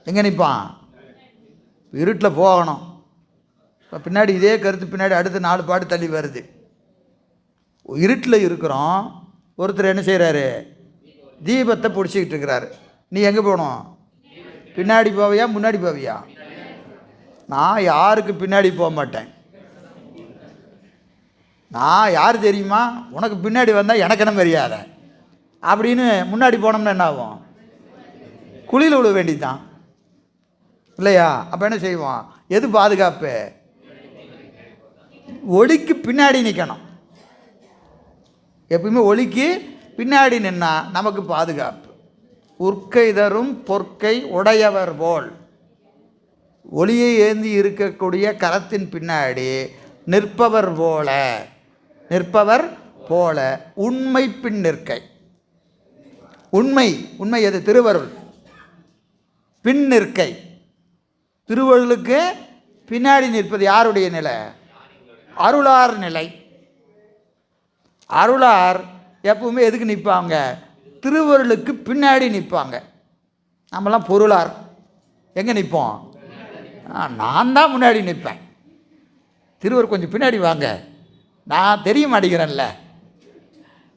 எங்கே நிற்பான்? இருட்டில் போகணும். இப்போ பின்னாடி இதே கருத்து பின்னாடி அடுத்து 4 பாட்டு தள்ளி வருது. இருட்டில் இருக்கிறோம், ஒருத்தர் என்ன செய்கிறாரு? தீபத்தை பிடிச்சிக்கிட்டு இருக்கிறாரு. நீ எங்கே போகணும்? பின்னாடி போவியா முன்னாடி போவியா? நான் யாருக்கு பின்னாடி போக மாட்டேன். நான் யார் தெரியுமா? உனக்கு பின்னாடி வந்தால் எனக்கு என்ன மரியாதை அப்படின்னு முன்னாடி போனோம்னா என்ன ஆகும்? குழியில் விழ வேண்டியதுதான் இல்லையா? அப்போ என்ன செய்வோம்? எது பாதுகாப்பு? ஒளிக்கு பின்னாடி நிற்கணும். எப்பயுமே ஒளிக்கு பின்னாடி நின்னா நமக்கு பாதுகாப்பு. உற்கை தரும் பொற்கை உடையவர் போல், ஒளியை ஏந்தி இருக்கக்கூடிய கரத்தின் பின்னாடி நிற்பவர் போல உண்மை பின் நிற்கை. உண்மை எது? திருவருள். பின் நிற்கை. திருவருளுக்கு பின்னாடி நிற்பது யாருடைய நிலை? அருளார் நிலை. அருளார் எப்பவுமே எதுக்கு நிற்பாங்க? திருவருளுக்கு பின்னாடி நிற்பாங்க. நம்மலாம் பொருளார் எங்கே நிற்போம்? நான் தான் முன்னாடி நிற்பேன். திருவருள் கொஞ்சம் பின்னாடி வாங்க, நான் தெரிய மாட்டேங்கிறேன்ல.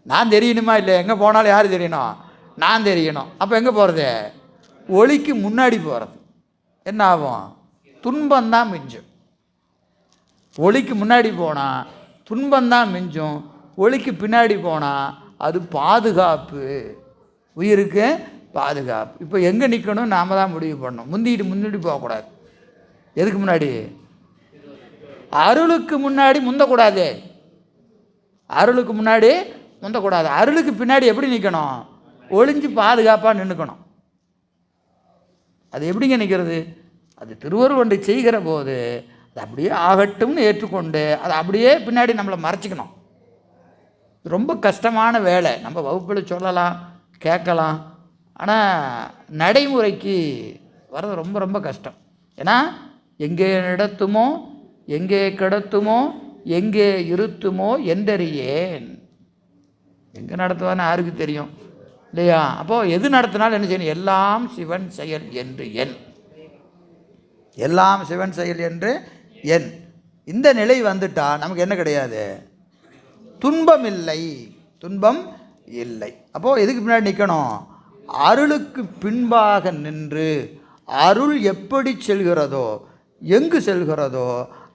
நான் தெரியணுமா இல்லை? எங்கே போனாலும் யார் தெரியணும்? நான் தெரியணும். அப்போ எங்கே போகிறது? ஒளிக்கு முன்னாடி போகிறது. என்ன ஆகும்? துன்பந்தான் மிஞ்சும். ஒளிக்கு முன்னாடி போனால் துன்பந்தான் மிஞ்சும். ஒளிக்கு பின்னாடி போனால் அது பாதுகாப்பு, உயிருக்கு பாதுகாப்பு. இப்போ எங்கே நிற்கணும்? நாம் தான் முடிவு பண்ணணும். முந்திட்டு போகக்கூடாது. எதுக்கு முன்னாடி? அருளுக்கு முன்னாடி முந்தக்கூடாது. அருளுக்கு முன்னாடி முந்தக்கூடாது. அருளுக்கு பின்னாடி எப்படி நிற்கணும்? ஒளிஞ்சு பாதுகாப்பாக நின்றுக்கணும். அது எப்படிங்க நிற்கிறது? அது திருவருள் ஒன்றை செய்கிற போது அது அப்படியே ஆகட்டும்னு ஏற்றுக்கொண்டு அதை அப்படியே பின்னாடி நம்மளை மறைச்சிக்கணும். ரொம்ப கஷ்டமான வேலை. நம்ம வகுப்பில் சொல்லலாம், கேட்கலாம், ஆனால் நடைமுறைக்கு வர்றது ரொம்ப ரொம்ப கஷ்டம். ஏன்னா எங்கே நடத்துமோ, எங்கே கிடத்துமோ, எங்கே இருத்துமோ என்றறியேன். எங்கே நடத்துவான்னு யாருக்கு தெரியும் இல்லையா? அப்போது எது நடத்தினாலும் என்ன செய்யணும்? எல்லாம் சிவன் செயல் என்று என். எல்லாம் சிவன் செயல் என்று என். இந்த நிலை வந்துட்டால் நமக்கு என்ன கிடையாது? துன்பம் இல்லை. அப்போது எதுக்கு பின்னாடி நிற்கணும்? அருளுக்கு பின்பாக நின்று அருள் எப்படி செல்கிறதோ, எங்கு செல்கிறதோ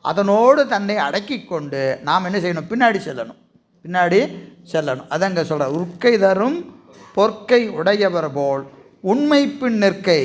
அதனோடு தன்னை அடக்கி கொண்டு நாம் என்ன செய்யணும்? பின்னாடி செல்லணும். அதங்க சொல்கிற உற்கை தரும் பொற்கை உடையவர் போல் உண்மை பின் நிற்கை.